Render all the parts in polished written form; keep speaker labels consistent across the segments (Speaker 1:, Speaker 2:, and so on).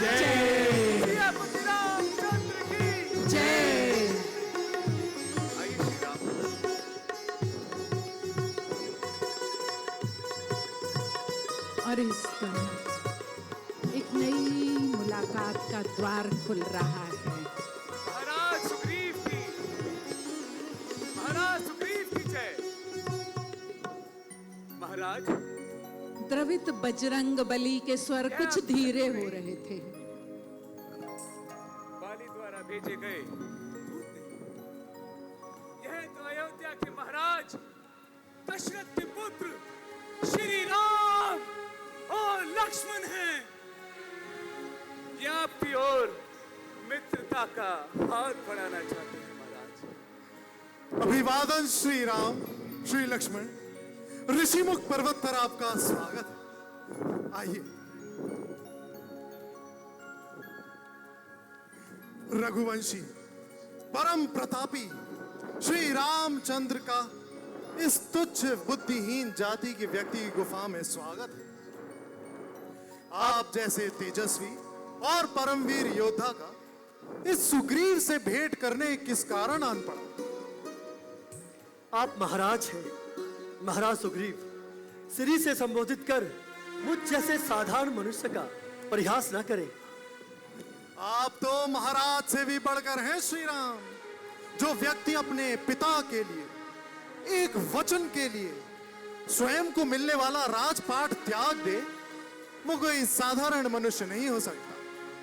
Speaker 1: जय।
Speaker 2: सिया पति रामचंद्र की
Speaker 1: जय।
Speaker 2: आइए श्री राम।
Speaker 1: और इस तरह एक नई मुलाकात का द्वार खुल रहा है।
Speaker 2: महाराज सुग्रीव की, महाराज सुग्रीव की जय। महाराज
Speaker 1: द्रवित बजरंग बली के स्वर कुछ धीरे हो रहे थे।
Speaker 2: बाली द्वारा भेजे गए यह तो अयोध्या के महाराज दशरथ के पुत्र श्री राम और लक्ष्मण हैं। ये आपकी ओर मित्रता का हाथ बढ़ाना चाहते हैं महाराज।
Speaker 3: अभिवादन श्री राम, श्री लक्ष्मण। ऋषिमुख पर्वत पर आपका स्वागत है। आइए। रघुवंशी परम प्रतापी श्री रामचंद्र का इस तुच्छ बुद्धिहीन जाति की व्यक्ति की गुफा में स्वागत है। आप जैसे तेजस्वी और परमवीर योद्धा का इस सुग्रीव से भेंट करने किस कारण आन पड़ा?
Speaker 4: आप महाराज हैं, महाराज सुग्रीव। श्री से संबोधित कर मुझ जैसे साधारण मनुष्य का परिहास न करें।
Speaker 3: आप तो महाराज से भी बढ़कर हैं श्री राम। जो व्यक्ति अपने पिता के लिए, एक वचन के लिए स्वयं को मिलने वाला राजपाट त्याग दे, वो कोई साधारण मनुष्य नहीं हो सकता।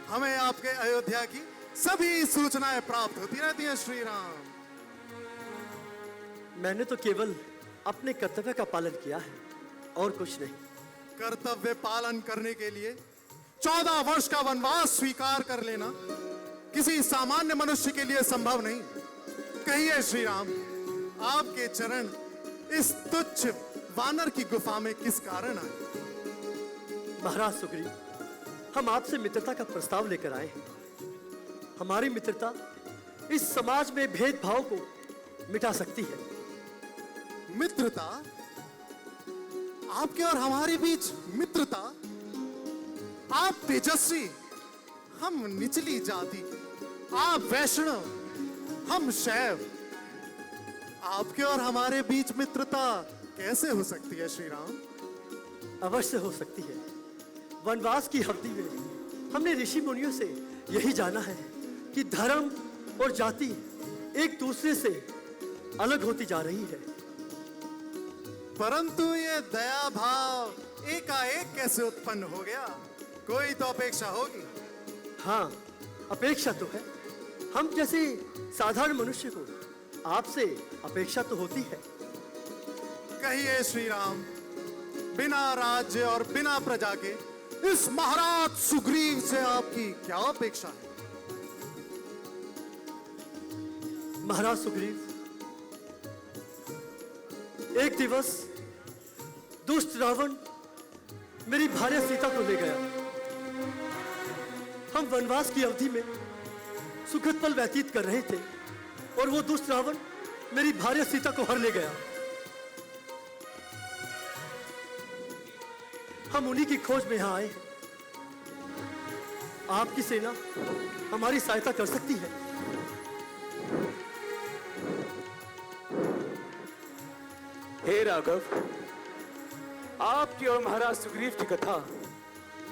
Speaker 3: हमें आपके अयोध्या की सभी सूचनाएं प्राप्त होती रहती हैं श्री राम।
Speaker 4: मैंने तो केवल अपने कर्तव्य का पालन किया है और कुछ नहीं।
Speaker 3: कर्तव्य पालन करने के लिए 14 वर्ष का वनवास स्वीकार कर लेना किसी सामान्य मनुष्य के लिए संभव नहीं। कहिए श्री राम, आपके चरण इस तुच्छ वानर की गुफा में किस कारण आए?
Speaker 4: महाराज सुग्रीव, हम आपसे मित्रता का प्रस्ताव लेकर आए हैं। हमारी मित्रता इस समाज में भेदभाव को मिटा सकती है।
Speaker 3: मित्रता? आपके और हमारे बीच मित्रता? आप तेजस्वी, हम निचली जाति। आप वैष्णव, हम शैव। आपके और हमारे बीच मित्रता कैसे हो सकती है श्री राम?
Speaker 4: अवश्य हो सकती है। वनवास की अवधि में हमने ऋषि मुनियों से यही जाना है कि धर्म और जाति एक दूसरे से अलग होती जा रही है।
Speaker 3: परंतु ये दया भाव एकाएक कैसे उत्पन्न हो गया? कोई तो अपेक्षा होगी।
Speaker 4: हाँ, अपेक्षा तो है। हम जैसे साधारण मनुष्य को आपसे अपेक्षा तो होती है।
Speaker 3: कहिए श्री राम, बिना राज्य और बिना प्रजा के इस महाराज सुग्रीव से आपकी क्या अपेक्षा है?
Speaker 4: महाराज सुग्रीव, एक दिवस दुष्ट रावण मेरी भार्या सीता को ले गया। हम वनवास की अवधि में सुखद पल व्यतीत कर रहे थे और वो दुष्ट रावण मेरी भार्या सीता को हर ले गया। हम उन्हीं की खोज में यहां आए हैं। आपकी सेना हमारी सहायता कर सकती है।
Speaker 2: हे राघव, आपकी और महाराज सुग्रीव की कथा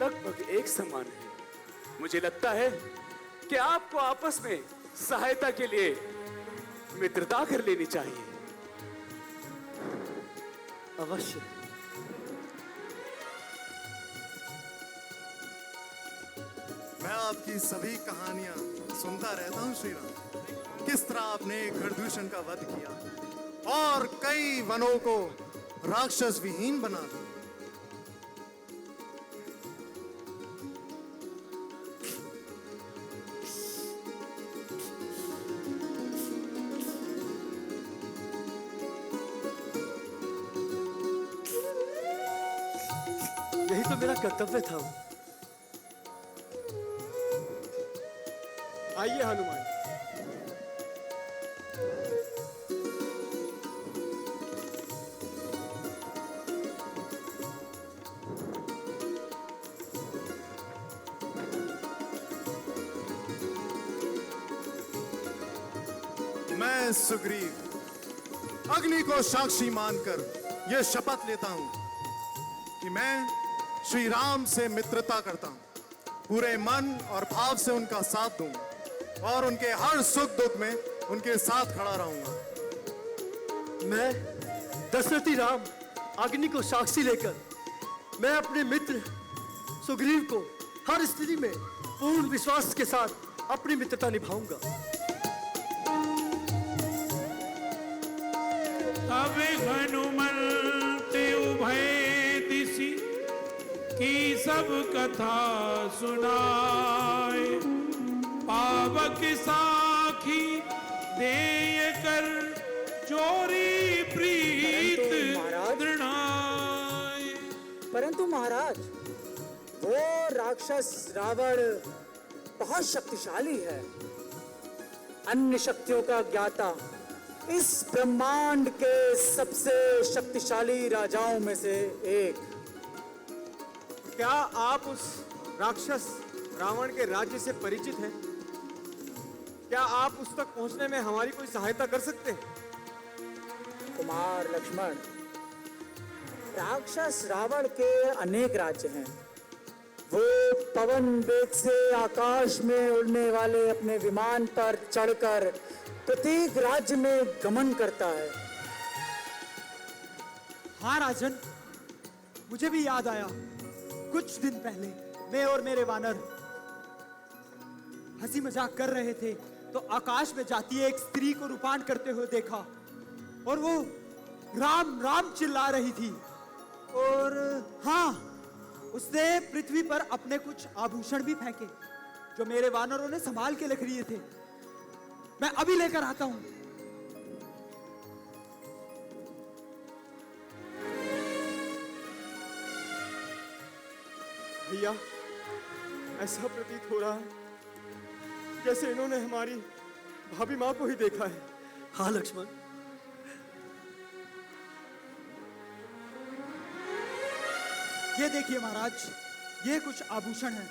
Speaker 2: लगभग एक समान है। मुझे लगता है कि आपको आपस में सहायता के लिए मित्रता कर लेनी चाहिए।
Speaker 4: अवश्य।
Speaker 3: मैं आपकी सभी कहानियां सुनता रहता हूं श्री राम। किस तरह आपने खरदूषण का वध किया और कई वनों को राक्षस विहीन बना दिया।
Speaker 4: यही तो मेरा कर्तव्य था। आइए हनुमान।
Speaker 3: मैं सुग्रीव अग्नि को साक्षी मानकर यह शपथ लेता हूं कि मैं श्री राम से मित्रता करता हूं, पूरे मन और भाव से उनका साथ दूंगा और उनके हर सुख दुख में उनके साथ खड़ा रहूंगा।
Speaker 4: मैं दशरथी राम अग्नि को साक्षी लेकर मैं अपने मित्र सुग्रीव को हर स्थिति में पूर्ण विश्वास के साथ अपनी मित्रता निभाऊंगा।
Speaker 5: तब हनुमंत उभय दिशि की सब कथा सुनाए, पावक साखी देय कर चोरी प्रीत दृढ़ाए।
Speaker 6: परंतु महाराज, वो राक्षस रावण बहुत शक्तिशाली है, अन्य शक्तियों का ज्ञाता, इस ब्रह्मांड के सबसे शक्तिशाली राजाओं में से एक।
Speaker 7: क्या आप उस राक्षस रावण के राज्य से परिचित हैं? क्या आप उस तक पहुंचने में हमारी कोई सहायता कर सकते हैं?
Speaker 6: कुमार लक्ष्मण, राक्षस रावण के अनेक राज्य हैं। वो पवन वेग से आकाश में उड़ने वाले अपने विमान पर चढ़कर प्रत्येक राज्य में गमन करता है।
Speaker 8: हाँ राजन, मुझे भी याद आया। कुछ दिन पहले मैं और मेरे वानर हंसी मजाक कर रहे थे तो आकाश में जाती एक स्त्री को रूपांतर करते हुए देखा और वो राम राम चिल्ला रही थी। और हाँ, उसने पृथ्वी पर अपने कुछ आभूषण भी फेंके जो मेरे वानरों ने संभाल के रख लिए थे। मैं अभी लेकर आता हूं।
Speaker 7: भैया, ऐसा प्रतीत हो रहा है जैसे इन्होंने हमारी भाभी माँ को ही देखा है।
Speaker 4: हाँ लक्ष्मण,
Speaker 8: ये देखिए महाराज, ये कुछ आभूषण हैं,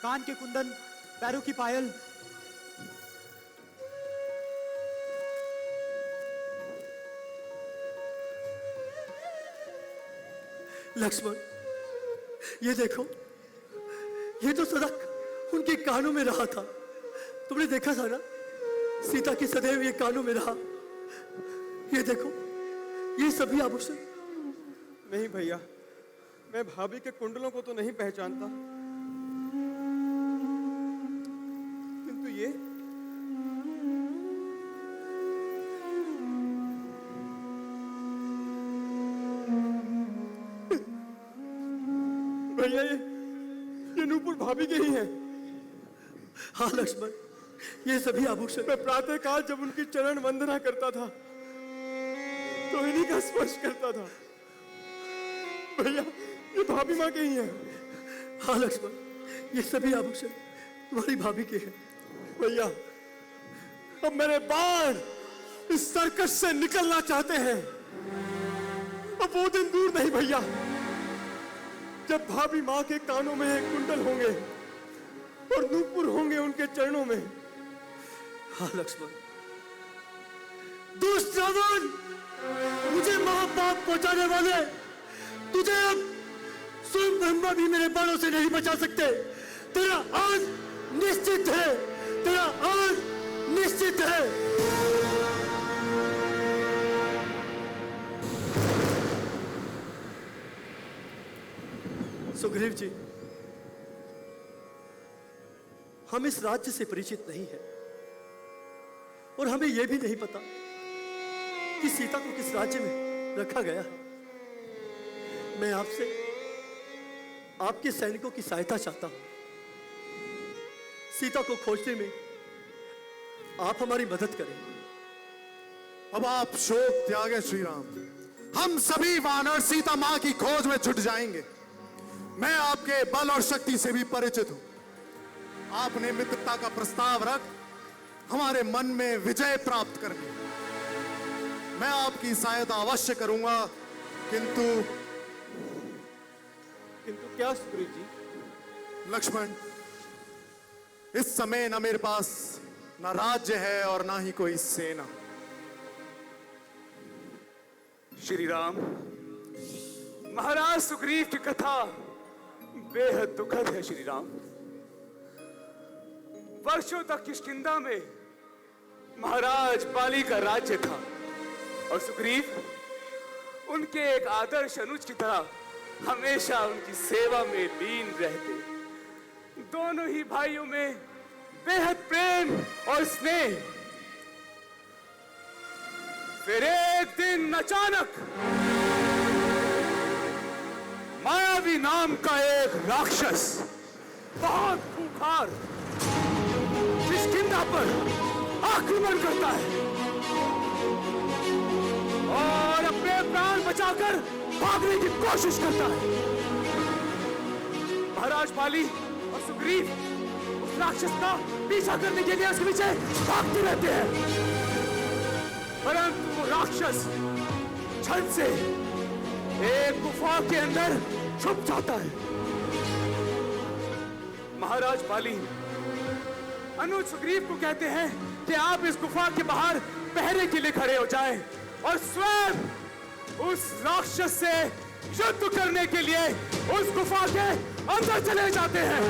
Speaker 8: कान के कुंदन, पैरों की पायल।
Speaker 4: लक्ष्मण, ये देखो, ये तो सदा उनके कानों में रहा था। तुमने देखा था ना, सीता की सदैव ये कानों में रहा। ये देखो, ये सभी आभूषण।
Speaker 7: नहीं भैया, मैं भाभी के कुंडलों को तो नहीं पहचानता, किंतु ये भैया, ये नूपुर भाभी के ही हैं।
Speaker 4: हाँ लक्ष्मण, ये सभी आभूषण।
Speaker 7: मैं प्रातः काल जब उनकी चरण वंदना करता था तो इन्हीं का स्पर्श करता था। भैया, ये भाभी माँ के ही हैं।
Speaker 4: हाँ लक्ष्मण, ये सभी आभूषण तुम्हारी भाभी के हैं।
Speaker 7: भैया, अब मेरे बाण इस सर्कस से निकलना चाहते हैं। अब वो दिन दूर नहीं भैया, जब भाभी माँ के कानों में एक कुंडल होंगे और नूपुर होंगे उनके चरणों में।
Speaker 4: हाँ लक्ष्मण। दुष्ट रावण, मुझे महापाप पहुंचाने वाले, तुझे अब स्वयं ब्रह्मा भी मेरे बाणों से नहीं बचा सकते। तेरा अंत निश्चित है, तेरा अंत निश्चित है। सुग्रीव जी, हम इस राज्य से परिचित नहीं है और हमें यह भी नहीं पता कि सीता को किस राज्य में रखा गया है। मैं आपसे आपके सैनिकों की सहायता चाहता हूं। सीता को खोजने में आप हमारी मदद करें।
Speaker 3: अब आप शोक त्यागे श्री राम, हम सभी वानर सीता मां की खोज में जुट जाएंगे। मैं आपके बल और शक्ति से भी परिचित हूं। आपने मित्रता का प्रस्ताव रख हमारे मन में विजय प्राप्त करनी। मैं आपकी सहायता अवश्य करूंगा, किंतु
Speaker 7: क्या सुग्रीव जी?
Speaker 3: लक्ष्मण, इस समय न मेरे पास न राज्य है और ना ही कोई सेना।
Speaker 2: श्री राम, महाराज सुग्रीव की कथा बेहद दुखद है। श्री राम, वर्षों तक किष्किंधा में महाराज बाली का राज्य था और सुग्रीव उनके एक आदर्श अनुज की तरह हमेशा उनकी सेवा में लीन रहते। दोनों ही भाइयों में बेहद प्रेम और स्नेह। फिर एक दिन अचानक मायावी नाम का एक राक्षस बहुत खूंखार किष्किंधा पर आक्रमण करता है और अपने प्राण बचाकर भागने की कोशिश करता है। महाराज बाली और सुग्रीव उस राक्षस का पीछा करने के लिए उसके पीछे भागते रहते हैं, परंतु वो राक्षस छल से एक गुफा के अंदर छुप जाता है। महाराज बाली अनुज सुग्रीव को कहते हैं कि आप इस गुफा के बाहर पहरे के लिए खड़े हो जाएं और स्वयं उस राक्षस से युद्ध करने के लिए उस गुफा के अंदर चले जाते हैं।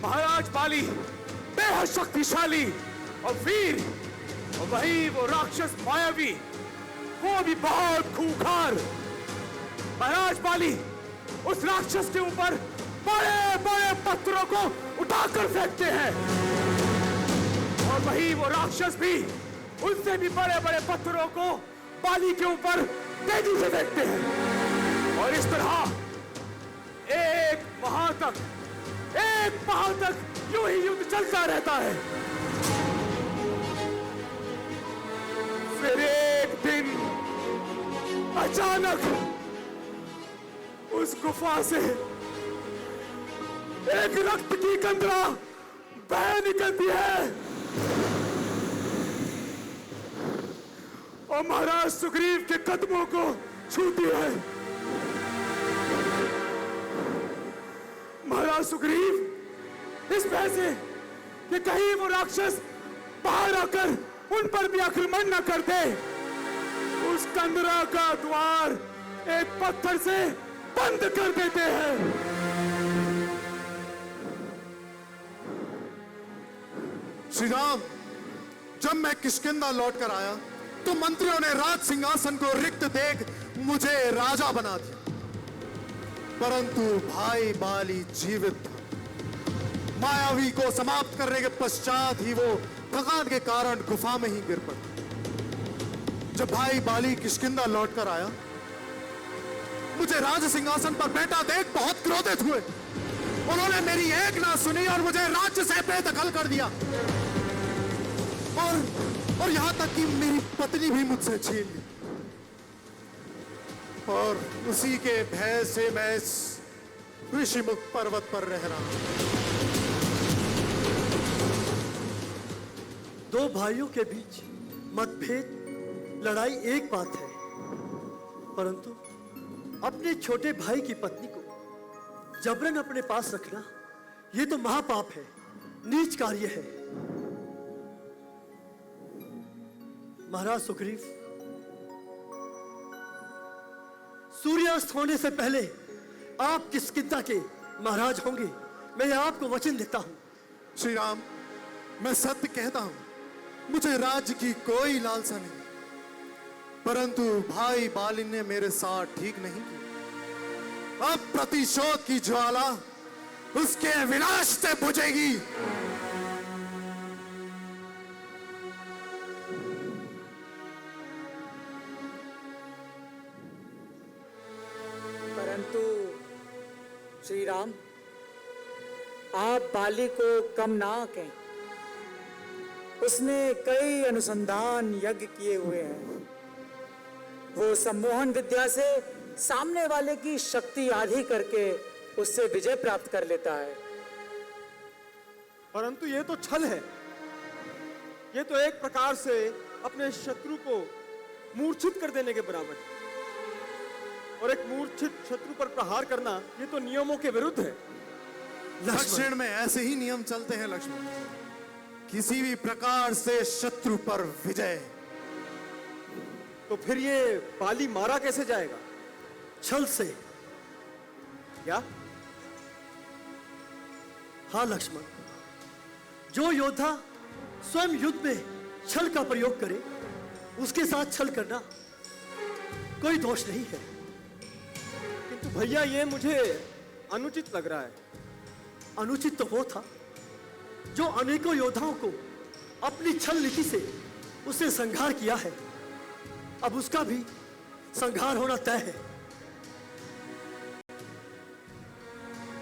Speaker 2: महाराज बाली बेहद शक्तिशाली और वीर, और वही वो राक्षस मायावी, वो भी बहुत खूंखार। महाराज बाली उस राक्षस के ऊपर बड़े बड़े पत्थरों को उठाकर फेंकते हैं और वही वो राक्षस भी उनसे भी बड़े बड़े पत्थरों को बाली के ऊपर तेजी से फेंकते हैं और इस तरह एक माह तक यूं ही युद्ध चलता रहता है। फिर एक दिन अचानक उस गुफा से एक रक्त की कंदरा बह निकलती है और महाराज सुग्रीव के कदमों को छूती है। महाराज सुग्रीव इस भय से कि कहीं वो राक्षस बाहर आकर उन पर भी आक्रमण न कर दे, उस कंदरा का द्वार एक पत्थर से बंद कर देते हैं।
Speaker 3: श्री राम, जब मैं किष्किंधा लौट कर आया तो मंत्रियों ने राज सिंहासन को रिक्त देख मुझे राजा बना दिया, परंतु भाई बाली जीवित था। मायावी को समाप्त करने के पश्चात ही वो थकान के कारण गुफा में ही गिर पड़ा। जब भाई बाली किष्किंधा लौट कर आया, मुझे राज सिंहासन पर बैठा देख बहुत क्रोधित हुए। उन्होंने मेरी एक ना सुनी और मुझे राज्य से बेदखल कर दिया और यहां तक कि मेरी पत्नी भी मुझसे छीन ली। और उसी के भय से मैं इस ऋषिमुख पर्वत पर रह रहा हूं।
Speaker 4: दो भाइयों के बीच मतभेद, लड़ाई एक बात है, परंतु अपने छोटे भाई की पत्नी को जबरन अपने पास रखना यह तो महापाप है, नीच कार्य है। महाराज सुग्रीव, सूर्यास्त होने से पहले आप किष्किंधा के महाराज होंगे, मैं आपको वचन देता हूं।
Speaker 3: श्री राम, मैं सत्य कहता हूं, मुझे राज्य की कोई लालसा नहीं, परंतु भाई बाली ने मेरे साथ ठीक नहीं किया। अब प्रतिशोध की ज्वाला उसके विनाश से बुझेगी।
Speaker 6: परंतु श्री राम, आप बाली को कम ना कहें। उसने कई अनुसंधान यज्ञ किए हुए हैं। वो सम्मोहन विद्या से सामने वाले की शक्ति आधी करके उससे विजय प्राप्त कर लेता है।
Speaker 7: परंतु ये तो छल है। ये तो एक प्रकार से अपने शत्रु को मूर्छित कर देने के बराबर है, और एक मूर्छित शत्रु पर प्रहार करना ये तो नियमों के विरुद्ध है।
Speaker 3: दक्षिण में ऐसे ही नियम चलते हैं लक्ष्मण। किसी भी प्रकार से शत्रु पर विजय
Speaker 7: तो फिर ये बाली मारा कैसे जाएगा?
Speaker 4: छल से।
Speaker 7: क्या?
Speaker 4: हाँ लक्ष्मण, जो योद्धा स्वयं युद्ध में छल का प्रयोग करे उसके साथ छल करना कोई दोष नहीं है।
Speaker 7: किंतु भैया ये मुझे अनुचित लग रहा है।
Speaker 4: अनुचित तो वो था जो अनेकों योद्धाओं को अपनी छल नीति से उसने संहार किया है। अब उसका भी संहार होना तय है।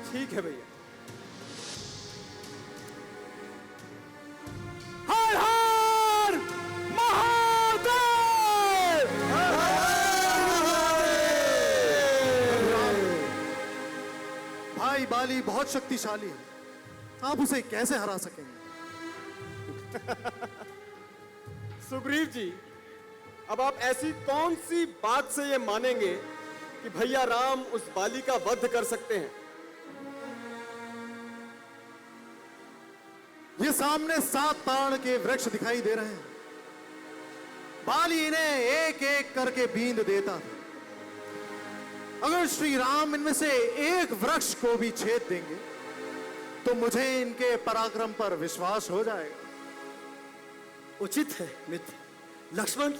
Speaker 7: ठीक है भैया।
Speaker 2: हर हर महादेव!
Speaker 3: भाई बाली बहुत शक्तिशाली है, आप उसे कैसे हरा सकेंगे?
Speaker 7: सुग्रीव जी, अब आप ऐसी कौन सी बात से ये मानेंगे कि भैया राम उस बाली का वध कर सकते हैं?
Speaker 3: ये सामने 7 ताड़ के वृक्ष दिखाई दे रहे हैं। बाली इन्हें एक एक करके बींद देता था। अगर श्री राम इनमें से एक वृक्ष को भी छेद देंगे तो मुझे इनके पराक्रम पर विश्वास हो जाएगा।
Speaker 4: उचित है मित्र। लक्ष्मण,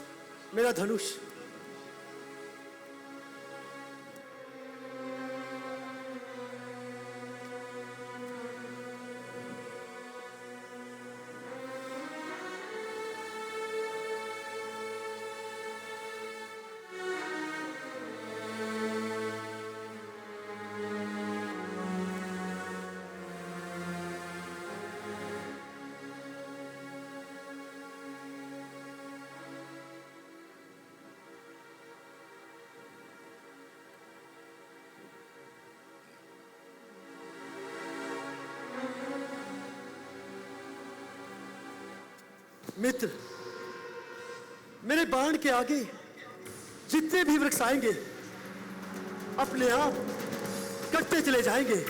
Speaker 4: मेरा धनुष। मित्र, मेरे बाण के आगे जितने भी वृक्ष आएंगे अपने आप कटते चले जाएंगे।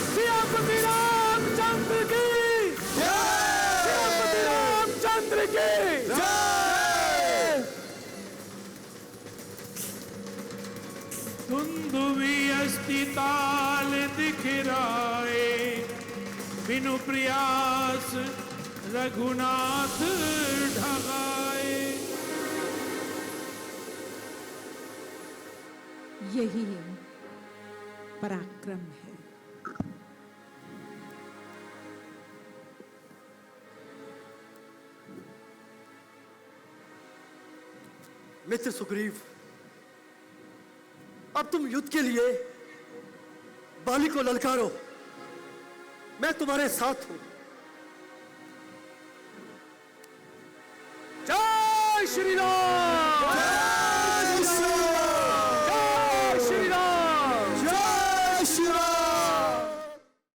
Speaker 2: श्रीपति रामचंद्र की जय! श्रीपति रामचंद्र की जय!
Speaker 5: धुंधुवी अस्ति ताल दिखराए, बिनु प्रयास रघुनाथ ढगाए।
Speaker 1: यही पराक्रम है।
Speaker 4: मित्र सुग्रीव, अब तुम युद्ध के लिए बाली को ललकारो। मैं तुम्हारे साथ हूं।
Speaker 2: जय श्री राम!